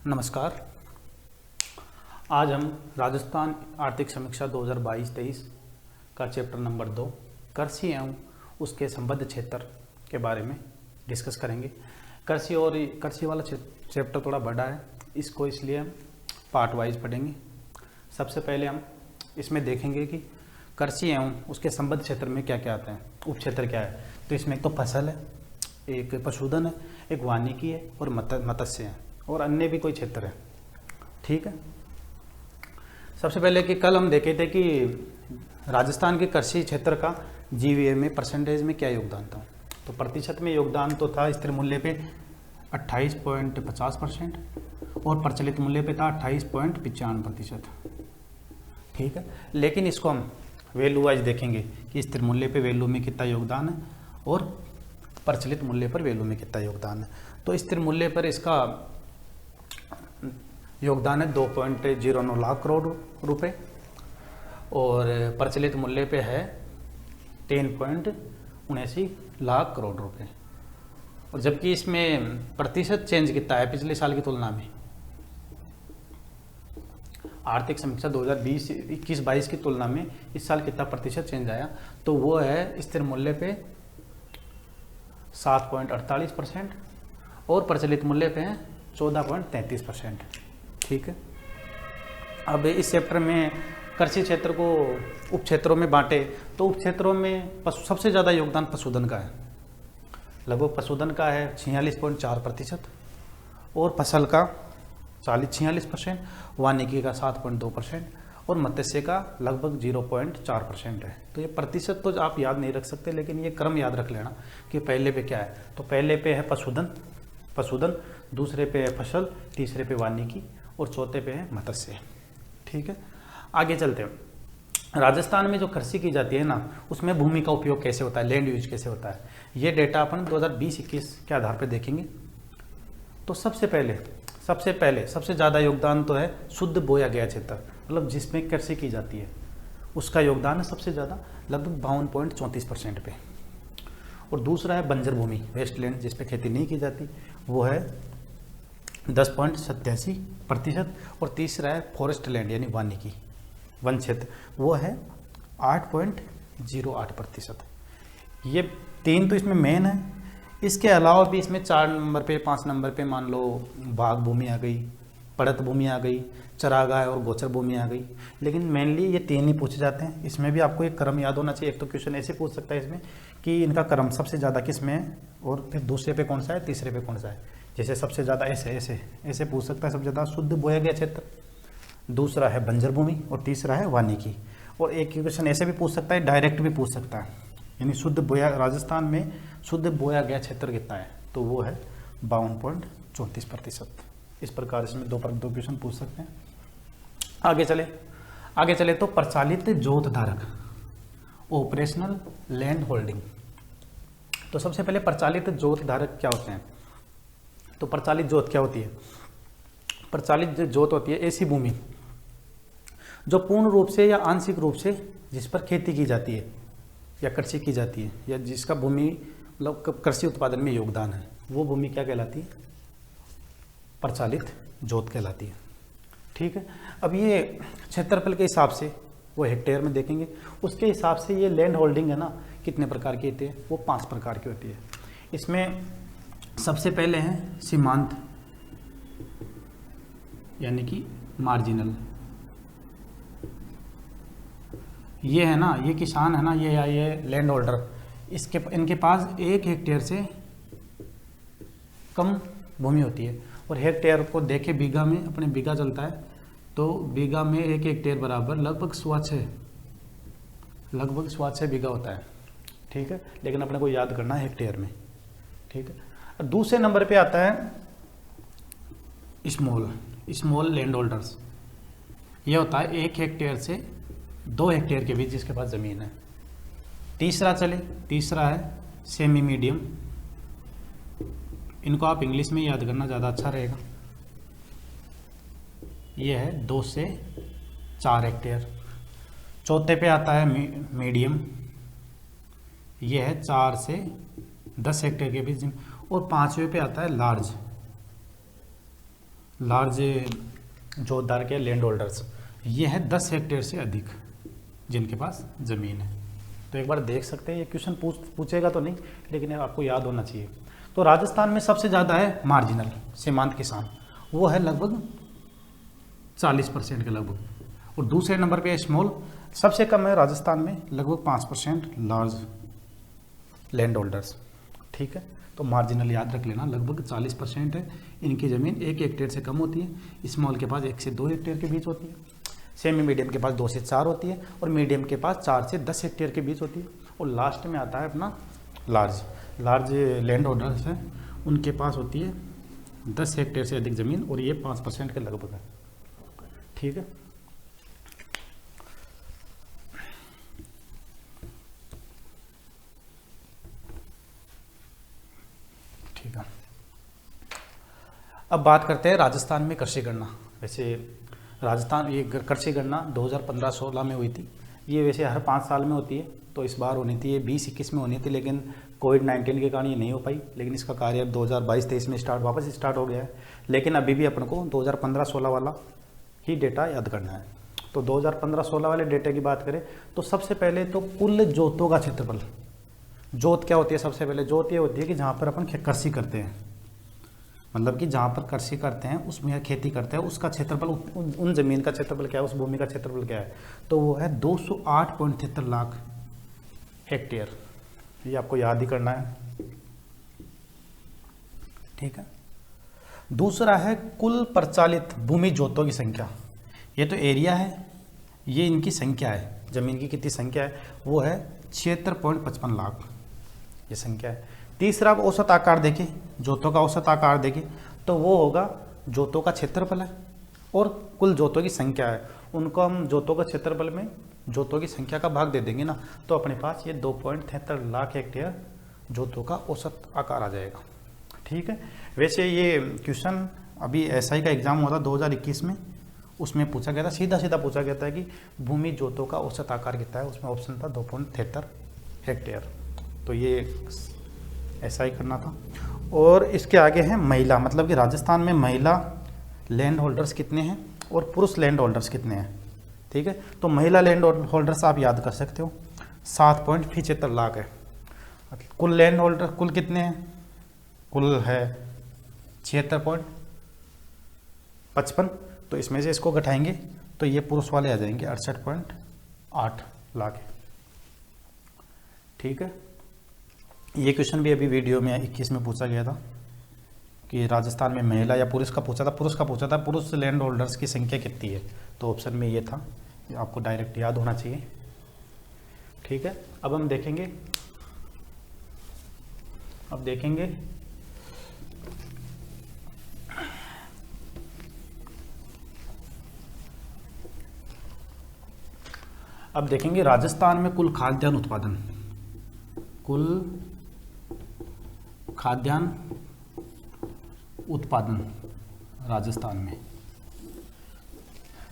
नमस्कार। आज हम राजस्थान आर्थिक समीक्षा 2022-23 का चैप्टर नंबर 2 कृषि एवं उसके संबद्ध क्षेत्र के बारे में डिस्कस करेंगे। कृषि वाला चैप्टर थोड़ा बड़ा है, इसको इसलिए हम पार्ट वाइज पढ़ेंगे। सबसे पहले हम इसमें देखेंगे कि कृषि एवं उसके संबद्ध क्षेत्र में क्या क्या आता है, उप क्षेत्र क्या है। तो इसमें एक तो फसल है, एक पशुधन है, एक वानिकी है और मत्स्य है और अन्य भी कोई क्षेत्र है। ठीक है। सबसे पहले कि कल हम देखे थे कि राजस्थान के कृषि क्षेत्र का जीवीए में परसेंटेज में क्या योगदान था। तो प्रतिशत में योगदान तो था स्थिर मूल्य पे 28.50% और प्रचलित मूल्य पे था 28.95%। ठीक है। लेकिन इसको हम वैल्यू वाइज देखेंगे कि स्थिर मूल्य पे वैल्यू में कितना योगदान है और प्रचलित मूल्य पर वैल्यू में कितना योगदान है। तो स्थिर मूल्य पर इसका योगदान है 2.09 लाख करोड़ रुपए और प्रचलित मूल्य पे है 10.79 लाख करोड़ रुपए। और जबकि इसमें प्रतिशत चेंज कितना है पिछले साल की तुलना में, आर्थिक समीक्षा 2020-21-22 की तुलना में इस साल कितना प्रतिशत चेंज आया, तो वो है स्थिर मूल्य पे 7.48% और प्रचलित मूल्य पे है 14.33%। ठीक है। अब इस चैप्टर में कृषि क्षेत्र को उप क्षेत्रों में बांटे तो उप क्षेत्रों में सबसे ज़्यादा योगदान पशुधन का है, लगभग पशुधन का है 46.4% और फसल का 46%, वानिकी का 7.2% और मत्स्य का लगभग 0.4% है। तो ये प्रतिशत तो आप याद नहीं रख सकते, लेकिन ये क्रम याद रख लेना कि पहले पे क्या है। तो पहले पे है पशुधन, दूसरे पे है फसल, तीसरे पे वानिकी और चौथे पे है मत्स्य। ठीक है। आगे चलते हैं। राजस्थान में जो कृषि की जाती है ना, उसमें भूमि का उपयोग कैसे होता है, लैंड यूज कैसे होता है, ये डेटा अपन 2020-21 के आधार पर देखेंगे। तो सबसे पहले सबसे ज़्यादा योगदान तो है शुद्ध बोया गया क्षेत्र, मतलब जिसमें कृषि की जाती है, उसका योगदान है सबसे ज़्यादा लगभग 52.34% पे। और दूसरा है बंजर भूमि, वेस्टलैंड, जिस पे खेती नहीं की जाती, वो है 10.87% और तीसरा है फॉरेस्ट लैंड यानी वानिकी, वन क्षेत्र, वो है 8.08%। ये तीन तो इसमें मेन है। इसके अलावा भी इसमें 4 नंबर पे 5 नंबर पे मान लो बाग भूमि आ गई, पड़त भूमि आ गई, चरागाह और गोचर भूमि आ गई, लेकिन मेनली ये 3 ही पूछे जाते हैं। इसमें भी आपको एक क्रम याद होना चाहिए। एक तो क्वेश्चन ऐसे पूछ सकता है इसमें कि इनका क्रम सबसे ज़्यादा किस में है और फिर दूसरे पे कौन सा है, तीसरे पे कौन सा है। जैसे सबसे ज़्यादा ऐसे पूछ सकता है, सबसे ज़्यादा शुद्ध बोया गया क्षेत्र, दूसरा है बंजर भूमि और तीसरा है वानिकी। और एक क्वेश्चन ऐसे भी पूछ सकता है, डायरेक्ट भी पूछ सकता है, यानी शुद्ध बोया राजस्थान में शुद्ध बोया गया क्षेत्र कितना है, तो वो है 52.34%। इस प्रकार इसमें दो क्वेश्चन पूछ सकते हैं। आगे चले तो प्रचालित जोत धारक, ऑपरेशनल लैंड होल्डिंग। तो सबसे पहले प्रचालित जोत धारक क्या होते हैं। तो प्रचालित जोत क्या होती है। प्रचालित जोत होती है ऐसी भूमि जो पूर्ण रूप से या आंशिक रूप से जिस पर खेती की जाती है या कृषि की जाती है, या जिसका भूमि मतलब कृषि उत्पादन में योगदान है, वो भूमि क्या कहलाती है, प्रचालित जोत कहलाती है। ठीक है। अब ये क्षेत्रफल के हिसाब से वो हेक्टेयर में देखेंगे, उसके हिसाब से ये लैंड होल्डिंग है ना, कितने प्रकार की होती है, वो 5 प्रकार की होती है। इसमें सबसे पहले है सीमांत यानी कि मार्जिनल। ये है ना, ये किसान है ना, ये लैंड होल्डर, इनके पास 1 हेक्टेयर से कम भूमि होती है। और हेक्टेयर को देखे बीघा में, अपने बीघा चलता है, तो बीघा में 1 हेक्टेयर बराबर लगभग 6.25 बीघा होता है। ठीक है। लेकिन अपने को याद करना है हेक्टेयर में। ठीक है। और दूसरे नंबर पे आता है स्मॉल लैंड होल्डर्स। ये होता है 1 हेक्टेयर से 2 हेक्टेयर के बीच जिसके पास ज़मीन है। तीसरा है सेमी मीडियम, इनको आप इंग्लिश में याद करना ज़्यादा अच्छा रहेगा। ये है 2 से 4 हेक्टेयर। चौथे पे आता है मीडियम, ये है 4 से 10 हेक्टेयर के बीच। और 5वें पे आता है लार्ज, लार्ज जोतदार के लैंड होल्डर्स, ये है 10 हेक्टेयर से अधिक जिनके पास ज़मीन है। तो एक बार देख सकते हैं, ये क्वेश्चन पूछेगा तो नहीं, लेकिन आपको याद होना चाहिए। तो राजस्थान में सबसे ज़्यादा है मार्जिनल सीमांत किसान, वो है लगभग 40% के लगभग, और दूसरे नंबर पे स्मॉल, सबसे कम है राजस्थान में लगभग 5% लार्ज लैंड होल्डर्स। ठीक है, तो मार्जिनल याद रख लेना, लगभग 40% है इनकी ज़मीन 1 हेक्टेयर से कम होती है। स्मॉल के पास 1 से 2 हेक्टेयर के बीच होती है, सेमी मीडियम के पास 2 से 4 होती है, और मीडियम के पास 4 से 10 हेक्टेयर के बीच होती है। और लास्ट में आता है अपना लार्ज लैंड होल्डर्स है, उनके पास होती है 10 हेक्टेयर से अधिक ज़मीन, और ये 5% के लगभग है। ठीक है, ठीक है। अब बात करते हैं राजस्थान में कृषि गणना। वैसे राजस्थान ये कृषि गणना 2015-16 में हुई थी। ये वैसे हर 5 साल में होती है, तो इस बार होनी थी, ये 20-21 में होनी थी, लेकिन कोविड-19 के कारण ये नहीं हो पाई। लेकिन इसका कार्य अब 2022-23 में वापस स्टार्ट हो गया है। लेकिन अभी भी अपन को 2015-16 वाला ही डेटा याद करना है। तो 2015-16 वाले डेटा की बात करें तो सबसे पहले तो कुल जोतों का क्षेत्रफल। जोत क्या होती है? सबसे पहले जोत ये होती है कि जहाँ पर अपन कृषि करते हैं, मतलब कि जहाँ पर कृषि करते हैं, उसमें खेती करते हैं, उसका क्षेत्रफल, उन ज़मीन का क्षेत्रफल क्या है, उस भूमि का क्षेत्रफल क्या है, तो वो है 208.73 लाख हेक्टेयर। ये आपको याद ही करना है। ठीक है, दूसरा है कुल प्रचालित भूमि जोतों की संख्या। ये तो एरिया है, ये इनकी संख्या है, ज़मीन की कितनी संख्या है, वो है 76.55 लाख, ये संख्या है। तीसरा औसत आकार देखें, जोतों का औसत आकार देखें तो वो होगा जोतों का क्षेत्रफल है और कुल जोतों की संख्या है। उनको हम जोतों का क्षेत्रफल में जोतों की संख्या का भाग दे देंगे ना, तो अपने पास ये 2.73 लाख हेक्टेयर जोतों का औसत आकार आ जाएगा। ठीक है, वैसे ये क्वेश्चन अभी SI का एग्जाम हुआ था 2021 में, उसमें पूछा गया था, सीधा पूछा गया था कि भूमि जोतों का औसत आकार कितना है, उसमें ऑप्शन था 2.73 हेक्टेयर। तो ये SI करना था। और इसके आगे है महिला, मतलब कि राजस्थान में महिला लैंड होल्डर्स कितने हैं और पुरुष लैंड होल्डर्स कितने हैं। ठीक है, तो महिला लैंड होल्डर्स आप याद कर सकते हो 7.75 लाख है। कुल लैंड होल्डर कुल कितने हैं? कुल है 76.55, तो इसमें से इसको घटाएंगे तो ये पुरुष वाले आ जाएंगे 68.8 लाख है। ठीक है, ये क्वेश्चन भी अभी वीडियो में 21 में पूछा गया था कि राजस्थान में महिला या पुरुष का पूछा था पुरुष लैंड होल्डर्स की संख्या कितनी है, तो ऑप्शन में ये था, आपको डायरेक्ट याद होना चाहिए। ठीक है, अब हम देखेंगे राजस्थान में कुल खाद्यान्न उत्पादन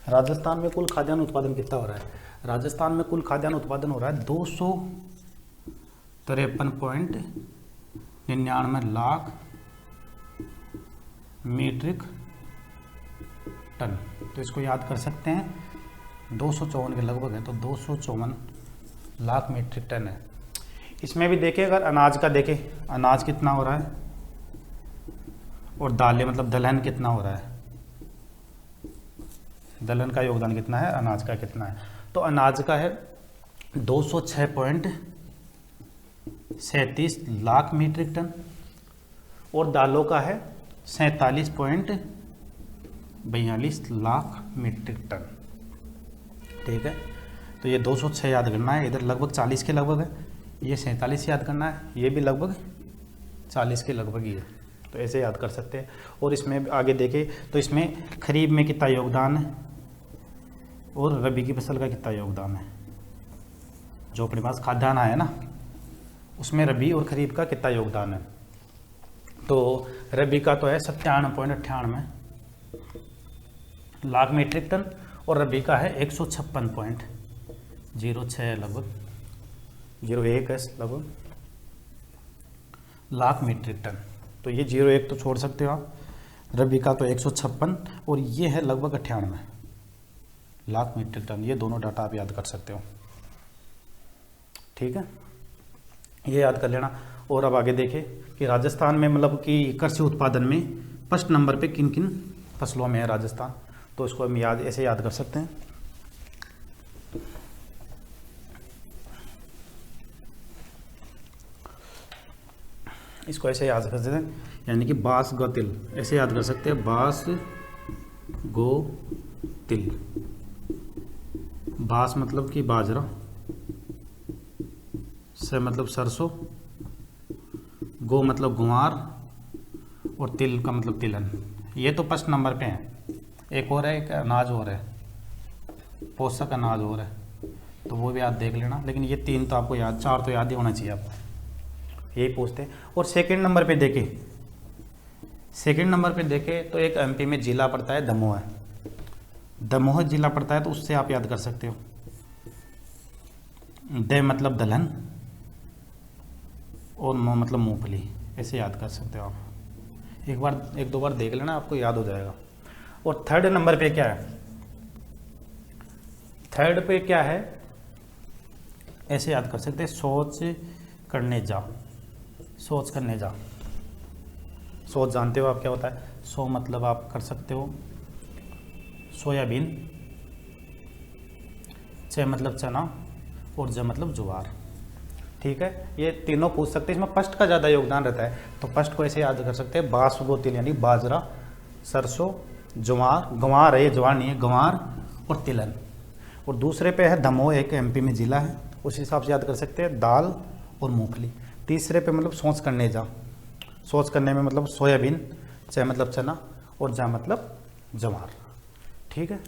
राजस्थान में कुल खाद्यान्न उत्पादन कितना हो रहा है? राजस्थान में कुल खाद्यान्न उत्पादन हो रहा है 253.99 लाख मीट्रिक टन। तो इसको याद कर सकते हैं, 254 के लगभग है, तो 254 लाख मीट्रिक टन है। इसमें भी देखें, अगर अनाज का देखें, अनाज कितना हो रहा है और दालें मतलब दलहन कितना हो रहा है, दलहन का योगदान कितना है, अनाज का कितना है, तो अनाज का है 206.37 लाख मीट्रिक टन और दालों का है 47.42 लाख मीट्रिक टन। ठीक है, तो ये 206 याद करना है, इधर लगभग 40 के लगभग है, ये 47 याद करना है, ये भी लगभग 40 के लगभग ही है, तो ऐसे याद कर सकते हैं। और इसमें आगे देखें तो इसमें खरीफ में कितना योगदान है और रबी की फसल का कितना योगदान है। जो अपने पास खाद्यान्न है ना, उसमें रबी और खरीफ का कितना योगदान है, तो रबी का तो है 97.98 लाख मीट्रिक टन और रबी का है 156.06 लगभग 01 है लगभग लाख मीट्रिक टन। तो ये 01 तो छोड़ सकते हो आप, रबी का तो 156 और ये है लगभग 98 लाख मीट्रिक टन। ये दोनों डाटा आप याद कर सकते हो, ठीक है, ये याद कर लेना। और अब आगे देखें कि राजस्थान में मतलब कि कृषि उत्पादन में फर्स्ट नंबर पे किन किन फसलों में है राजस्थान, तो इसको हम ऐसे याद कर सकते हैं। इसको ऐसे याद कर सकते हैं, यानी कि बांस गो तिल, ऐसे याद कर सकते हैं, बांस गो तिल। बांस मतलब कि बाजरा, से मतलब सरसों, गो मतलब गुआर, और तिल का मतलब तिलहन। ये तो फर्स्ट नंबर पे है। एक और है, एक अनाज और है, पोषक अनाज और है, तो वो भी आप देख लेना। लेकिन ये 3 तो आपको याद, 4 तो याद ही होना चाहिए आपको, यही पूछते हैं। और सेकंड नंबर पे देखें, सेकंड नंबर पे देखें तो एक एमपी में जिला पड़ता है दमोह, दमोह जिला पड़ता है, तो उससे आप याद कर सकते हो, द मतलब दलहन और म मतलब मूंगफली, ऐसे याद कर सकते हो आप। एक दो बार देख लेना, आपको याद हो जाएगा। और थर्ड नंबर पे क्या है, थर्ड पे क्या है, ऐसे याद कर सकते हैं, सोच करने जा, सोच करने जा। सोच जानते हो आप क्या होता है, सो मतलब आप कर सकते हो सोयाबीन, च मतलब चना, और ज मतलब ज्वार, ठीक है। ये तीनों पूछ सकते हैं, इसमें फर्स्ट का ज़्यादा योगदान रहता है, तो फर्स्ट को ऐसे याद कर सकते हैं, बांस गो तिल, यानी बाजरा, सरसों, ज्वार, गंवार है, ये ज्वार नहीं है, गंवार और तिलहन। और दूसरे पे है दमोह, एक एमपी में जिला है, उस हिसाब से याद कर सकते हैं, दाल और मूंगफली। तीसरे पे मतलब सोच करने जा, सोच करने में मतलब सोयाबीन, च मतलब चना, और जा मतलब ज्वार, ठीक है।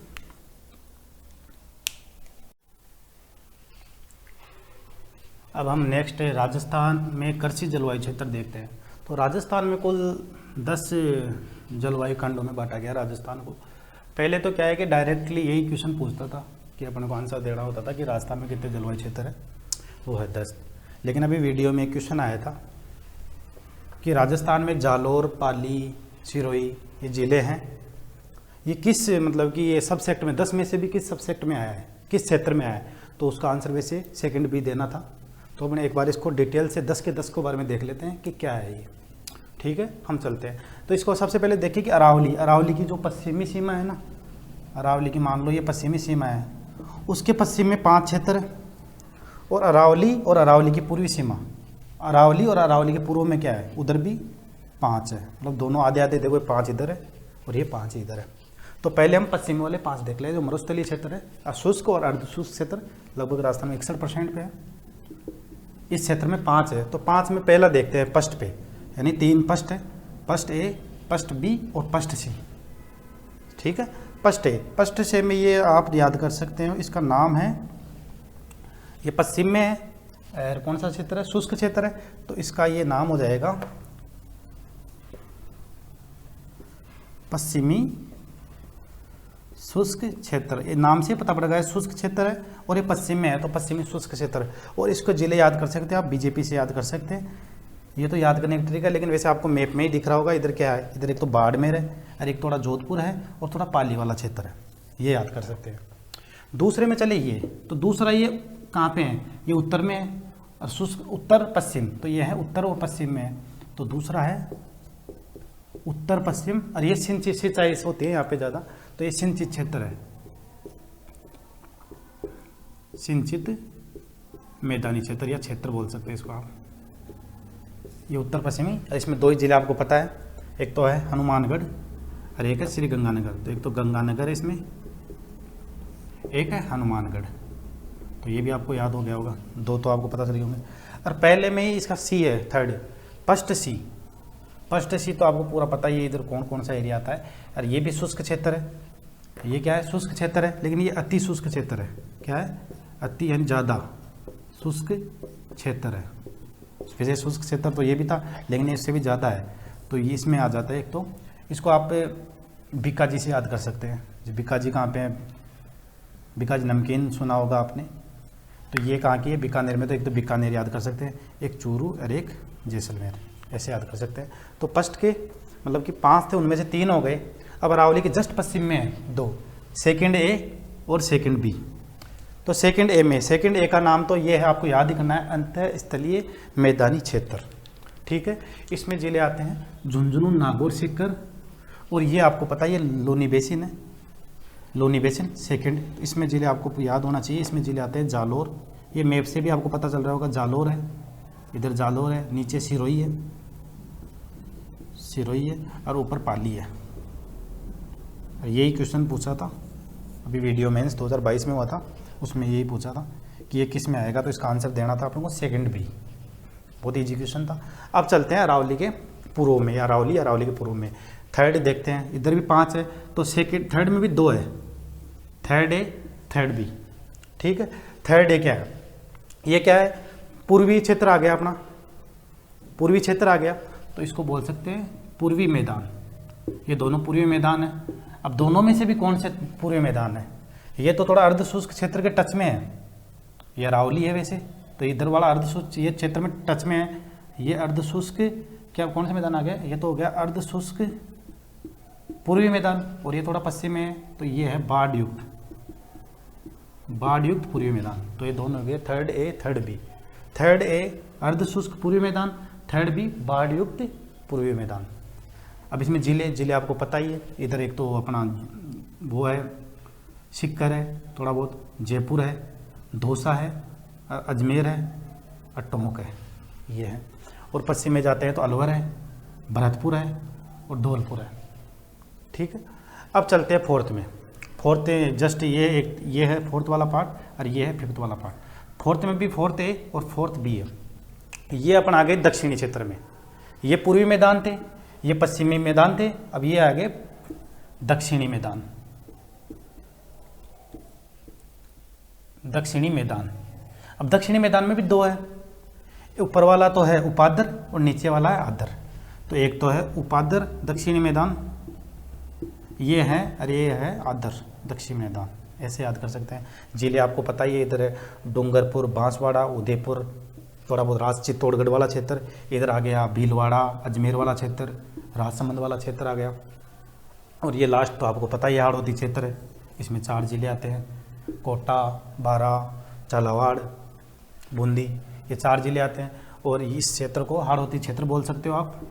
अब हम नेक्स्ट राजस्थान में कृषि जलवायु क्षेत्र देखते हैं। तो राजस्थान में कुल 10 जलवायु खंडों में बांटा गया राजस्थान को। पहले तो क्या है कि डायरेक्टली यही क्वेश्चन पूछता था कि अपने को आंसर देना होता था कि राजस्थान में कितने जलवायु क्षेत्र है, वो है 10। लेकिन अभी वीडियो में एक क्वेश्चन आया था कि राजस्थान में जालोर, पाली, सिरोही ये ज़िले हैं, ये किस मतलब कि ये सब सेक्टर में 10 में से भी किस सब सेक्टर में आया है, किस क्षेत्र में आया है, तो उसका आंसर वैसे सेकंड भी देना था। तो अपने एक बार इसको डिटेल से 10 के 10 के बारे में देख लेते हैं कि क्या है ये, ठीक है। हम चलते हैं, तो इसको सबसे पहले देखिए कि अरावली, अरावली की जो पश्चिमी सीमा है ना, अरावली की मान लो ये पश्चिमी सीमा है, उसके पश्चिम में 5 क्षेत्र है, और अरावली की पूर्वी सीमा, अरावली और अरावली के पूर्व में क्या है, उधर भी 5 है, मतलब दोनों आधे आधे, देखो 5 इधर है और ये 5 इधर है। तो पहले हम पश्चिमी वाले 5 देख लें, जो मरुस्थलीय क्षेत्र है, शुष्क और अर्धशुष्क क्षेत्र लगभग राजस्थान में 61% पे है, इस क्षेत्र में 5 है। तो 5 में पहला देखते हैं पश्चिम पे, यानी 3 पश्चिम है, पश्चिम ए, पश्चिम बी और पश्चिम सी, ठीक है। पश्चिम ए, पश्चिम से में ये आप याद कर सकते हो, इसका नाम है, ये पश्चिम में है, और कौन सा क्षेत्र है, शुष्क क्षेत्र है, तो इसका ये नाम हो जाएगा पश्चिमी शुष्क क्षेत्र। ये नाम से पता पड़ेगा, शुष्क क्षेत्र है और ये पश्चिम में है, तो पश्चिमी शुष्क क्षेत्र। और इसको जिले याद कर सकते हैं आप, बीजेपी से याद कर सकते हैं, ये तो याद करने का तरीका है, लेकिन वैसे आपको मैप में ही दिख रहा होगा। इधर क्या है, इधर एक तो बाड़मेर है और एक थोड़ा जोधपुर है और थोड़ा पाली वाला क्षेत्र है, ये याद कर सकते हैं। दूसरे में चले ये, तो दूसरा ये कहाँ पे है, ये उत्तर में है, और शुष्क उत्तर पश्चिम, तो ये है उत्तर और पश्चिम में है, तो दूसरा है उत्तर पश्चिम। और ये सिंचित सिंचाई होती है यहाँ पे ज़्यादा, तो ये सिंचित क्षेत्र है, सिंचित मैदानी क्षेत्र या क्षेत्र बोल सकते हैं इसको आप। ये उत्तर पश्चिमी, इसमें 2 ही जिले आपको पता है, एक तो है हनुमानगढ़ और एक है श्री गंगानगर। तो एक तो गंगानगर है इसमें, एक है हनुमानगढ़, तो ये भी आपको याद हो गया होगा, 2 तो आपको पता चल होंगे। और पहले में ही इसका सी है, थर्ड पश्चिम सी, पश्चिम सी तो आपको पूरा पता ही है, इधर कौन कौन सा एरिया आता है। और ये भी शुष्क क्षेत्र है, ये क्या है, शुष्क क्षेत्र है, लेकिन ये अति शुष्क क्षेत्र है। क्या है, अति यानी ज़्यादा शुष्क क्षेत्र है। वैसे शुष्क क्षेत्र तो ये भी था, लेकिन इससे भी ज़्यादा है, तो ये इसमें आ जाता है। एक तो इसको आप बीकाजी से याद कर सकते हैं, जो बीकाजी कहाँ पे है, बीकाजी नमकीन सुना होगा आपने, तो ये कहाँ की है, बीकानेर में। तो एक तो बीकानेर याद कर सकते हैं, एक चूरू और एक जैसलमेर, ऐसे याद कर सकते हैं। तो मतलब कि 5 थे, उनमें से 3 हो गए। अब अरावली के जस्ट पश्चिम में है 2, सेकंड ए और सेकंड बी। तो सेकंड ए में, सेकंड ए का नाम तो ये है, आपको याद ही करना है, अंतःस्थलीय मैदानी क्षेत्र। ठीक है, इसमें जिले आते हैं झुंझुनू, नागौर, सीकर, और ये आपको पता है ये लोनी बेसिन है, लोनी बेसिन सेकंड। इसमें जिले आपको याद होना चाहिए, इसमें जिले आते हैं जालोर, ये मैप से भी आपको पता चल रहा होगा, जालोर है, इधर जालोर है, नीचे सिरोही है, सिरोही है, और ऊपर पाली है। यही क्वेश्चन पूछा था अभी वीडियो मेंस 2022 में हुआ था, उसमें यही पूछा था कि ये किस में आएगा, तो इसका आंसर देना था आप लोगों को सेकंड बी। बहुत ईजी क्वेश्चन था। अब चलते हैं अरावली के पूर्व में, या अरावली के पूर्व में थर्ड देखते हैं। इधर भी 5 है, तो सेकंड थर्ड में भी 2 है, थर्ड ए थर्ड बी। ठीक है, थर्ड ए क्या है, ये क्या है, पूर्वी क्षेत्र आ गया अपना, पूर्वी क्षेत्र आ गया, तो इसको बोल सकते हैं पूर्वी मैदान। ये दोनों पूर्वी मैदान है। अब दोनों में से भी कौन से पूर्वी मैदान है, ये तो थोड़ा अर्ध शुष्क क्षेत्र के टच में है, ये अरावली है वैसे, तो इधर वाला अर्ध शुष्क ये क्षेत्र में टच में है, ये अर्ध शुष्क क्या कौन सा मैदान आ गया, ये तो हो गया अर्ध शुष्क पूर्वी मैदान, और ये थोड़ा पश्चिम में है, तो ये है बाढ़ युक्त पूर्वी मैदान। तो ये दोनों हो गए third A third B, third A अर्ध शुष्क पूर्वी मैदान, थर्ड बी बाढ़ युक्त पूर्वी मैदान। अब इसमें जिले आपको पता ही है, इधर एक तो अपना वो है सीकर है, थोड़ा बहुत जयपुर है, दौसा है, अजमेर है, और टोंक है, ये है। और पश्चिम में जाते हैं तो अलवर है, भरतपुर है, और धौलपुर है। ठीक है, अब चलते हैं फोर्थ में। फोर्थ जस्ट ये है फोर्थ वाला पार्ट, और ये है फिफ्थ वाला पार्ट। फोर्थ में भी फोर्थ ए और फोर्थ बी है। ये अपन आ गए दक्षिणी क्षेत्र में, ये पूर्वी मैदान थे, ये पश्चिमी मैदान थे, अब ये आ गए दक्षिणी मैदान, दक्षिणी मैदान। अब दक्षिणी मैदान में भी 2 है, ऊपर वाला तो है उपादर और नीचे वाला है आदर। तो एक तो है उपादर दक्षिणी मैदान, ये है, और ये है आदर दक्षिणी मैदान, ऐसे याद कर सकते हैं। जिले आपको पता ही है, इधर है डूंगरपुर, बांसवाड़ा, उदयपुर, थोड़ा बहुत राज चित्तौड़गढ़ वाला क्षेत्र, इधर आ गया भीलवाड़ा, अजमेर वाला क्षेत्र, राजसमंद वाला क्षेत्र आ गया, और ये लास्ट तो आपको पता ही है हाड़ौती क्षेत्र है। इसमें 4 जिले आते हैं, कोटा, बारा, झालावाड़, बूंदी, ये 4 जिले आते हैं। और इस क्षेत्र को हाड़ौती क्षेत्र बोल सकते हो आप,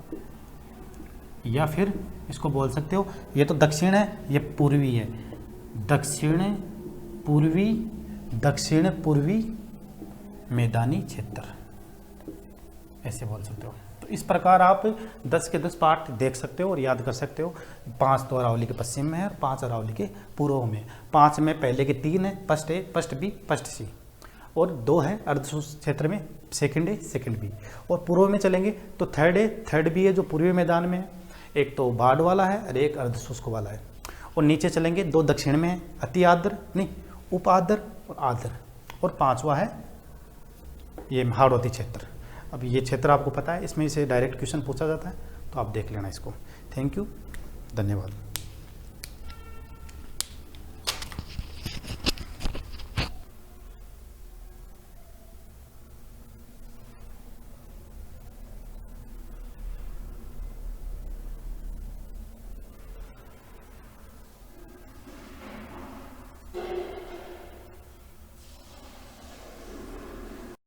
या फिर इसको बोल सकते हो, ये तो दक्षिण है, ये पूर्वी है, दक्षिण पूर्वी मैदानी क्षेत्र, ऐसे बोल सकते हो। तो इस प्रकार आप 10 के 10 पार्ट देख सकते हो और याद कर सकते हो। 5 तो अरावली के पश्चिम में है और 5 अरावली के पूर्व में। 5 में पहले के 3 है, first A, first B, first सी, और 2 है अर्धशुष्क क्षेत्र में, सेकंड ए, सेकंड बी। और पूर्व में चलेंगे तो थर्ड ए, थर्ड बी है जो पूर्वी मैदान में है, एक तो बाढ़ वाला है और एक अर्धशुष्क वाला है। और नीचे चलेंगे 2 दक्षिण में है, अति आर्द्र नहीं, उप आर्द्र और आर्द्र, और 5वां है ये हाड़ौती क्षेत्र। अब ये क्षेत्र आपको पता है, इसमें से डायरेक्ट क्वेश्चन पूछा जाता है, तो आप देख लेना इसको। थैंक यू, धन्यवाद।